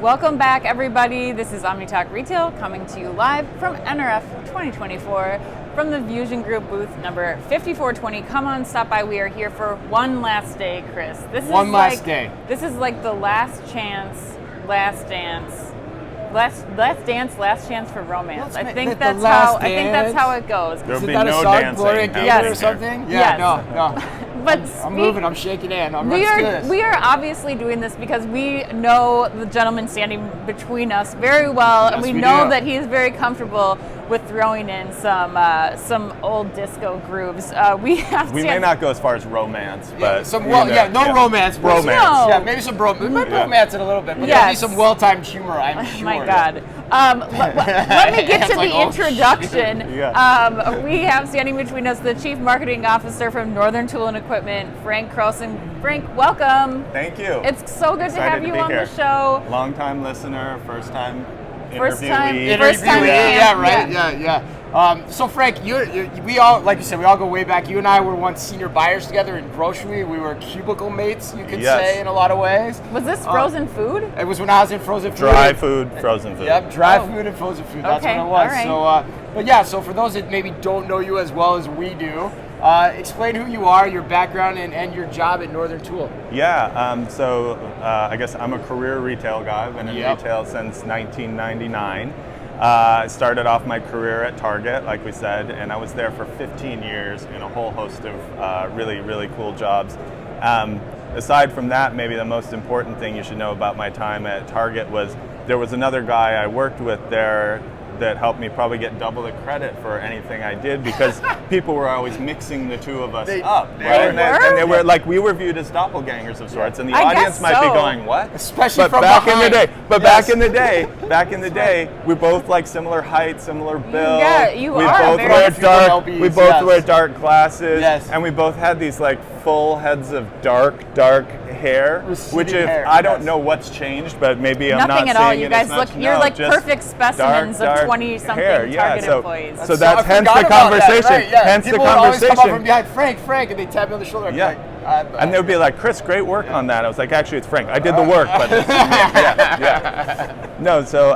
Welcome back, everybody. This is OmniTalk Retail coming to you live from NRF 2024 from the VusionGroup booth number 5420. Come on, stop by. We are here for one last day, Chris. One last day. This is like the last chance, last dance. Last chance for romance. I think that's how it goes. There'll be that no a song, dancing Gloria happening Gaynor here. or something? Yes. Yeah, no. But I'm moving, I'm shaking in. We are obviously doing this because we know the gentleman standing between us very well, Yes, and we we know do. that he is very comfortable with throwing in some old disco grooves. We may not go as far as romance, but no romance. But Romance. No. Yeah, maybe some romance in a little bit, but Yes. there'll be some well-timed humor, I'm sure. My God. Let me get to It's like, the oh, introduction. Yeah. We have standing between us the Chief Marketing Officer from Northern Tool and Equipment, Frank Croson. Frank, welcome. Thank you. It's so good to Excited have to you be on here. the show. Long-time listener, first-time First time- interviewee. first time Yeah, right. Yeah. So Frank, we all, like you said, we all go way back. You and I were once senior buyers together in grocery. We were cubicle mates, you could Yes. say, in a lot of ways. Was this frozen food? It was when I was in frozen food. Dry food, frozen food. Yep, dry Oh. food and frozen food. That's Okay, what it was. all right. So for those that maybe don't know you as well as we do, explain who you are, your background, and your job at Northern Tool. Yeah, I guess I'm a career retail guy. I've been in Yep. retail since 1999. I started off my career at Target, like we said, and I was there for 15 years in a whole host of really, really cool jobs. Aside from that, maybe the most important thing you should know about my time at Target was there was another guy I worked with there that helped me probably get double the credit for anything I did because people were always mixing the two of us up. they Right? were. And they were like, we were viewed as doppelgangers of sorts, and the I audience guess might be so. going, what? Especially But from back behind. in the day, Yes. back in the day, we both like similar height, similar build. Yeah, you we are both very wear different dark. LBs, We both yes. wear dark glasses. Yes. And we both had these like full heads of dark hair, Receding which if hair, I don't yes. know what's changed, but maybe I'm Nothing not at all. seeing You it guys as much. look, you're No, like just perfect specimens dark of 20-something hair. Yeah, Target so, employees. So that's I hence forgot the about that, conversation. right, yeah. Hence People the would always come up conversation. from behind, Frank, and they tap me on the shoulder. I'd be Yeah. like, And they would be like, Chris, great work on that. I was like, actually, it's Frank. I did the work, but yeah. No, so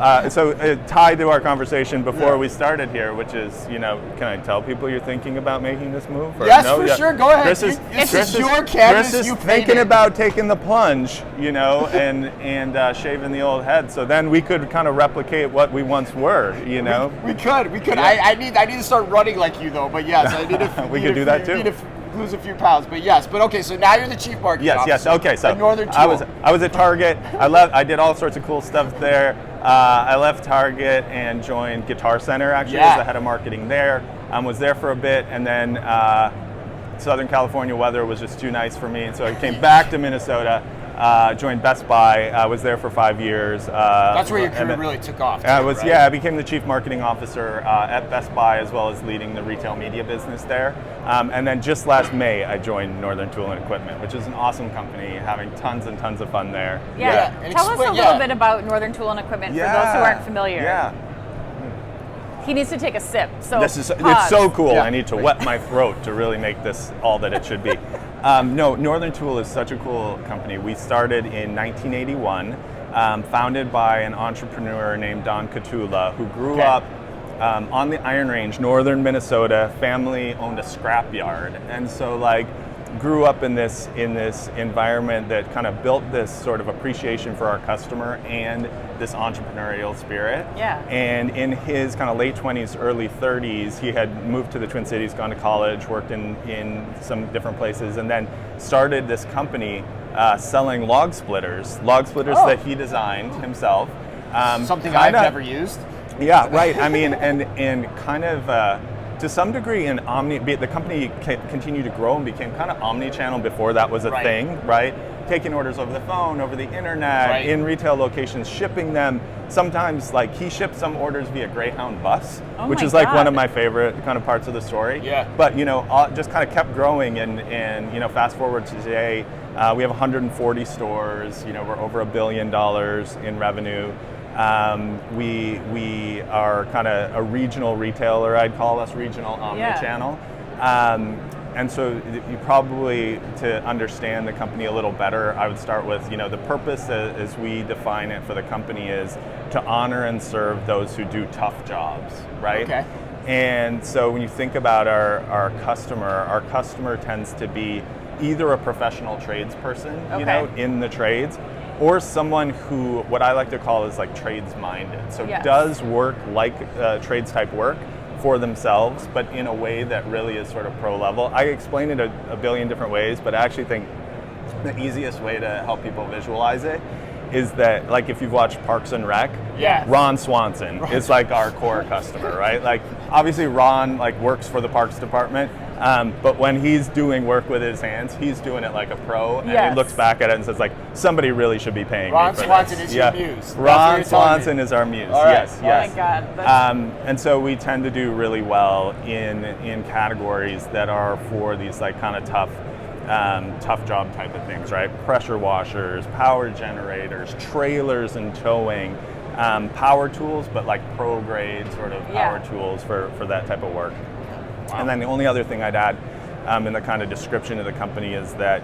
tied to our conversation before we started here, which is, can I tell people you're thinking about making this move? Or Yes, no? for Yeah. sure. Go ahead. Chris is, This Chris is your canvas. Chris is You paint thinking it. about taking the plunge, and shaving the old head. So then we could kind of replicate what we once were, We could. Yeah. I need to start running like you though. But yes, I need to. We could do that too. Need to lose a few pounds. But yes. But okay. So now you're the chief marketing Yes. officer. Okay. So at Northern Tool. I was at Target. I did all sorts of cool stuff there. I left Target and joined Guitar Center actually as the head of marketing there. Was there for a bit, and then Southern California weather was just too nice for me, and so I came back to Minnesota. Joined Best Buy. I was there for 5 years. That's where your career really took off. Right? I became the chief marketing officer at Best Buy as well as leading the retail media business there. And then just last May, I joined Northern Tool and Equipment, which is an awesome company, having tons and tons of fun there. Yeah. And Tell us a explain- little bit about Northern Tool and Equipment for those who aren't familiar. Yeah. He needs to take a sip. So It's pause. so cool. Yeah. I need to wet my throat to really make this all that it should be. No, Northern Tool is such a cool company. We started in 1981, founded by an entrepreneur named Don Catula, who grew up on the Iron Range, northern Minnesota. Family owned a scrapyard, and so grew up in this environment that kind of built this sort of appreciation for our customer and this entrepreneurial spirit. Yeah. And in his kind of late 20s, early 30s, he had moved to the Twin Cities, gone to college, worked in some different places, and then started this company selling log splitters that he designed himself. Something I've never used. Yeah, right. I mean, and kind of to some degree, the company continued to grow and became kind of omni-channel before that was a thing, right? Taking orders over the phone, over the internet, in retail locations, shipping them. Sometimes, he shipped some orders via Greyhound bus, which is one of my favorite kind of parts of the story. Yeah. But just kind of kept growing, and fast forward to today, we have 140 stores. We're over $1 billion in revenue. We are kind of a regional retailer. I'd call us regional omni-channel. And so you probably, to understand the company a little better, I would start with, the purpose as we define it for the company is to honor and serve those who do tough jobs, right? Okay. And so when you think about our customer tends to be either a professional tradesperson, in the trades, or someone who, what I like to call is like trades minded. So does work like trades type work for themselves, but in a way that really is sort of pro level. I explain it a billion different ways, but I actually think the easiest way to help people visualize it is that, like, if you've watched Parks and Rec, Ron Swanson is like our core customer, right? Like, obviously Ron works for the Parks Department, but when he's doing work with his hands, he's doing it like a pro, and he looks back at it and says, like, somebody really should be paying Ron me for Swanson this. is your muse. Ron Swanson is our muse. All right. Yes. Oh my God. And so we tend to do really well in categories that are for these like kind of tough job type of things, right? Pressure washers, power generators, trailers and towing, power tools, but like pro grade sort of power tools for that type of work. Wow. And then the only other thing I'd add in the kind of description of the company is that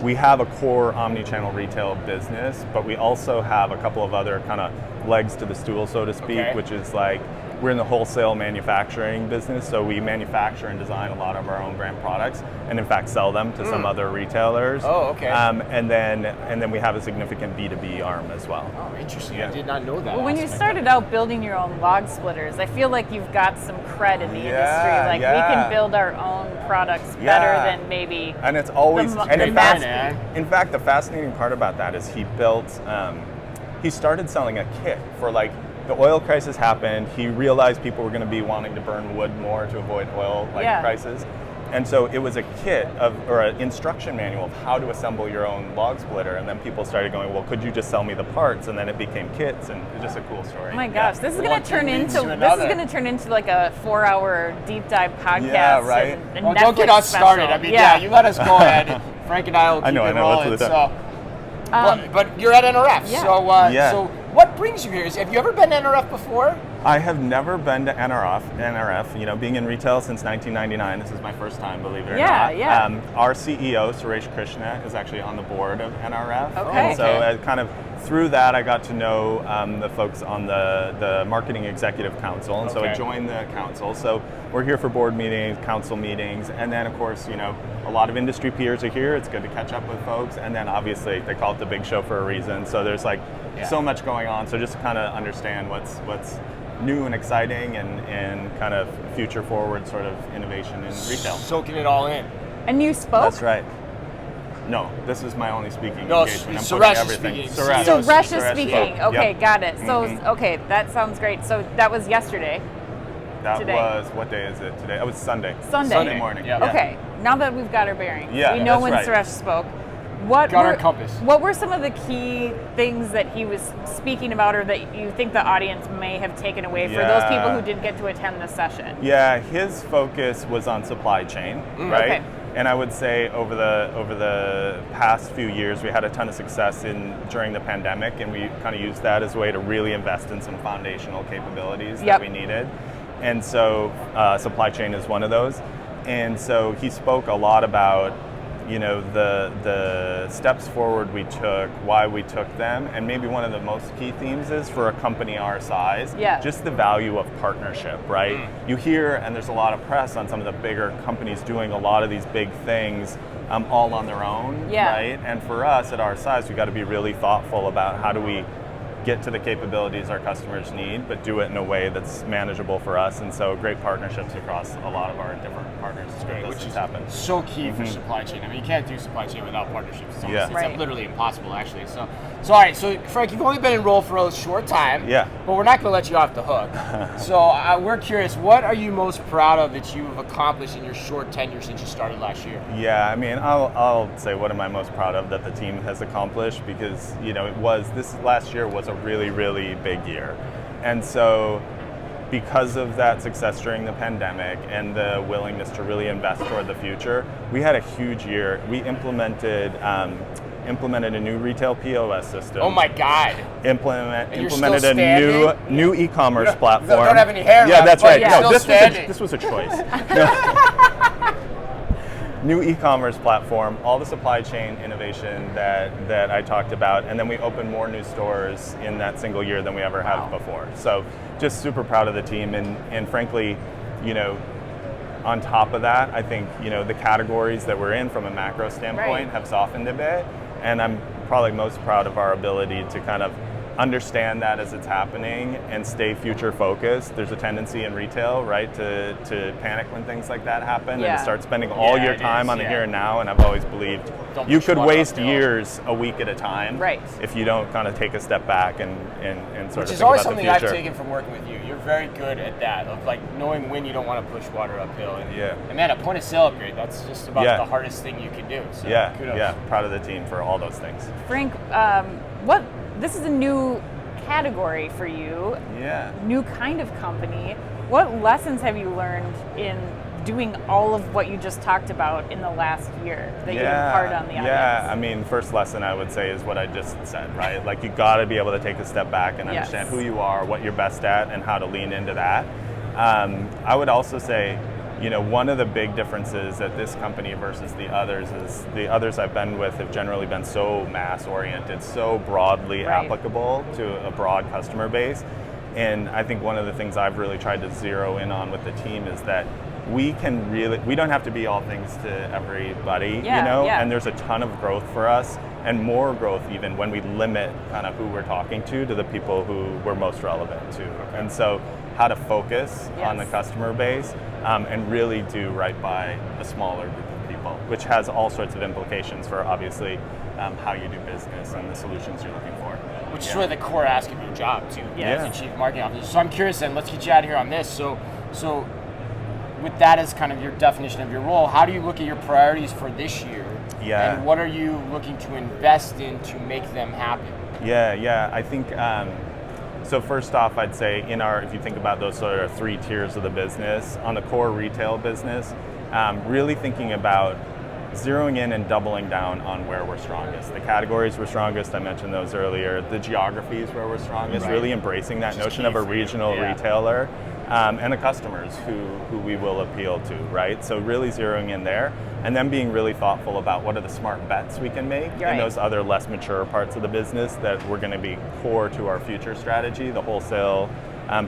we have a core omni-channel retail business, but we also have a couple of other kind of legs to the stool, so to speak, which is like we're in the wholesale manufacturing business, so we manufacture and design a lot of our own brand products, and in fact sell them to some other retailers. Oh, okay. And then we have a significant B2B arm as well. Oh, interesting. I did not know that. Well, when you started out building your own log splitters, I feel like you've got some cred in the industry. Like we can build our own products better than maybe. And it's always in fact, the fascinating part about that is he started selling a kit for like. The oil crisis happened. He realized people were going to be wanting to burn wood more to avoid oil prices. And so it was a kit or an instruction manual of how to assemble your own log splitter. And then people started going, well, could you just sell me the parts? And then it became kits, and it's just a cool story. Oh my gosh, this is going to turn into like a 4-hour deep dive podcast. Yeah, right. And well, Netflix don't get us special. started. I mean, you let us go ahead. Frank and I will keep it rolling. But you're at NRF, so what brings you here? Have you ever been to NRF before? I have never been to NRF, being in retail since 1999. This is my first time, believe it or not. Our CEO, Suresh Krishna, is actually on the board of NRF. Okay. And so kind of through that, I got to know the folks on the Marketing Executive Council. And so I joined the council. So we're here for board meetings, council meetings. And then, of course, a lot of industry peers are here. It's good to catch up with folks. And then, obviously, they call it the big show for a reason. So there's so much going on. So just to kind of understand what's new and exciting and kind of future forward sort of innovation in retail. Soaking it all in. And you spoke? That's right. No, this is my only speaking engagement. Suresh is speaking. Suresh is speaking. Yeah. Okay, got it. So, that sounds great. So that was yesterday. That was, what day is it today? It was Sunday. Sunday morning. Yeah. Okay, now that we've got our bearings, we know when Suresh spoke. Got our compass. What were some of the key things that he was speaking about, or that you think the audience may have taken away for those people who didn't get to attend this session? Yeah, his focus was on supply chain, right? Okay. And I would say over the past few years, we had a ton of success during the pandemic, and we kind of used that as a way to really invest in some foundational capabilities that we needed. And so supply chain is one of those. And so he spoke a lot about the steps forward we took, why we took them, and maybe one of the most key themes is for a company our size, just the value of partnership, right? You hear, and there's a lot of press on some of the bigger companies doing a lot of these big things all on their own, right? And for us at our size, we got to be really thoughtful about how do we get to the capabilities our customers need, but do it in a way that's manageable for us. And so great partnerships across a lot of our different partners to make this happen. So key for supply chain. I mean, you can't do supply chain without partnerships. It's literally impossible, actually. So all right, so Frank, you've only been enrolled for a short time, but we're not going to let you off the hook. So we're curious, what are you most proud of that you've accomplished in your short tenure since you started last year? Yeah, I mean, I'll say what am I most proud of that the team has accomplished, because this last year was a really, really big year. And so because of that success during the pandemic and the willingness to really invest toward the future, we had a huge year. We implemented a new retail POS system. Oh my God! Implemented a new e-commerce platform. Don't have any hair. Yeah, that's right. No, this was a choice. new e-commerce platform, all the supply chain innovation that I talked about, and then we opened more new stores in that single year than we ever have before. So just super proud of the team, and frankly, on top of that, I think the categories that we're in from a macro standpoint have softened a bit, and I'm probably most proud of our ability to kind of understand that as it's happening and stay future focused. There's a tendency in retail, right, to panic when things like that happen and start spending all your time on the here and now. And I've always believed you could waste years a week at a time if you don't kind of take a step back and sort of think about the future. Which is always something I've taken from working with you. You're very good at that, of like knowing when you don't want to push water uphill. And man, a point of sale upgrade, that's just about the hardest thing you can do. So kudos. Proud of the team for all those things. Frank, this is a new category for you, new kind of company. What lessons have you learned in doing all of what you just talked about in the last year that you impart on the audience? Yeah, I mean, first lesson I would say is what I just said, right? Like you got to be able to take a step back and understand who you are, what you're best at, and how to lean into that. I would also say, one of the big differences at this company versus the others is the others I've been with have generally been so mass-oriented, so broadly applicable to a broad customer base. And I think one of the things I've really tried to zero in on with the team is that we don't have to be all things to everybody, and there's a ton of growth for us, and more growth even when we limit kind of who we're talking to the people who we're most relevant to. And so how to focus on the customer base and really do right by a smaller group of people, which has all sorts of implications for obviously how you do business and the solutions you're looking for. Which is really the core ask of your job too, as a chief marketing officer. So I'm curious then, let's get you out of here on this. So with that as kind of your definition of your role, how do you look at your priorities for this year? And what are you looking to invest in to make them happen? I think so first off, I'd say if you think about those sort of three tiers of the business, on the core retail business, really thinking about zeroing in and doubling down on where we're strongest. The categories we're strongest, I mentioned those earlier. The geographies where we're strongest, really embracing that notion of a regional retailer, and the customers who we will appeal to, right? So really zeroing in there, and then being really thoughtful about what are the smart bets we can make in those other less mature parts of the business that we're going to be core to our future strategy, the wholesale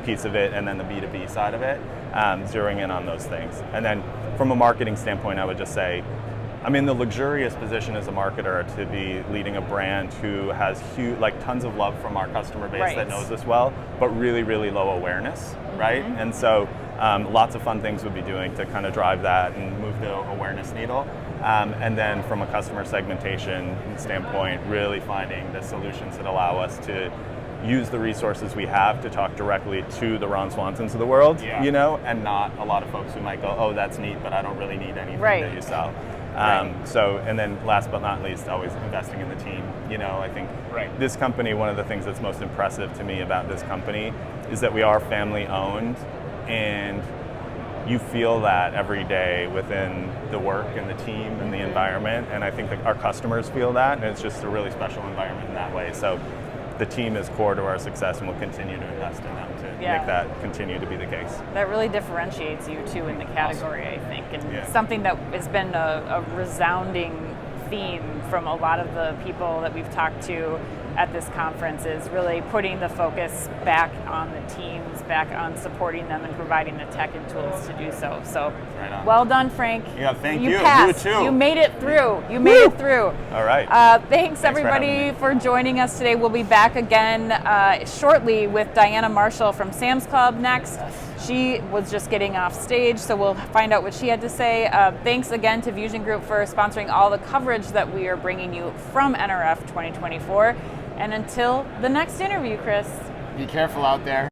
piece of it, and then the B2B side of it, zeroing in on those things. And then from a marketing standpoint, I would just say, I'm in the luxurious position as a marketer to be leading a brand who has tons of love from our customer base that knows us well, but really, really low awareness, right? And so lots of fun things we'll be doing to kind of drive that and move the awareness needle. And then from a customer segmentation standpoint, really finding the solutions that allow us to use the resources we have to talk directly to the Ron Swansons of the world, and not a lot of folks who might go, oh, that's neat, but I don't really need anything that you sell. And then last but not least, always investing in the team. I think this company, one of the things that's most impressive to me about this company is that we are family owned, and you feel that every day within the work and the team and the environment. And I think that our customers feel that, and it's just a really special environment in that way. So the team is core to our success, and we'll continue to invest in them to make that continue to be the case. That really differentiates you too in the category, I think, and something that has been a resounding theme from a lot of the people that we've talked to at this conference is really putting the focus back on the teams, back on supporting them and providing the tech and tools to do so. So well done, Frank. Yeah, thank you. You passed. You too. You made it through. You made it through. All right. Thanks everybody for joining us today. We'll be back again shortly with Diana Marshall from Sam's Club next. She was just getting off stage, so we'll find out what she had to say. Thanks again to VusionGroup for sponsoring all the coverage that we are bringing you from NRF 2024. And until the next interview, Chris. Be careful out there.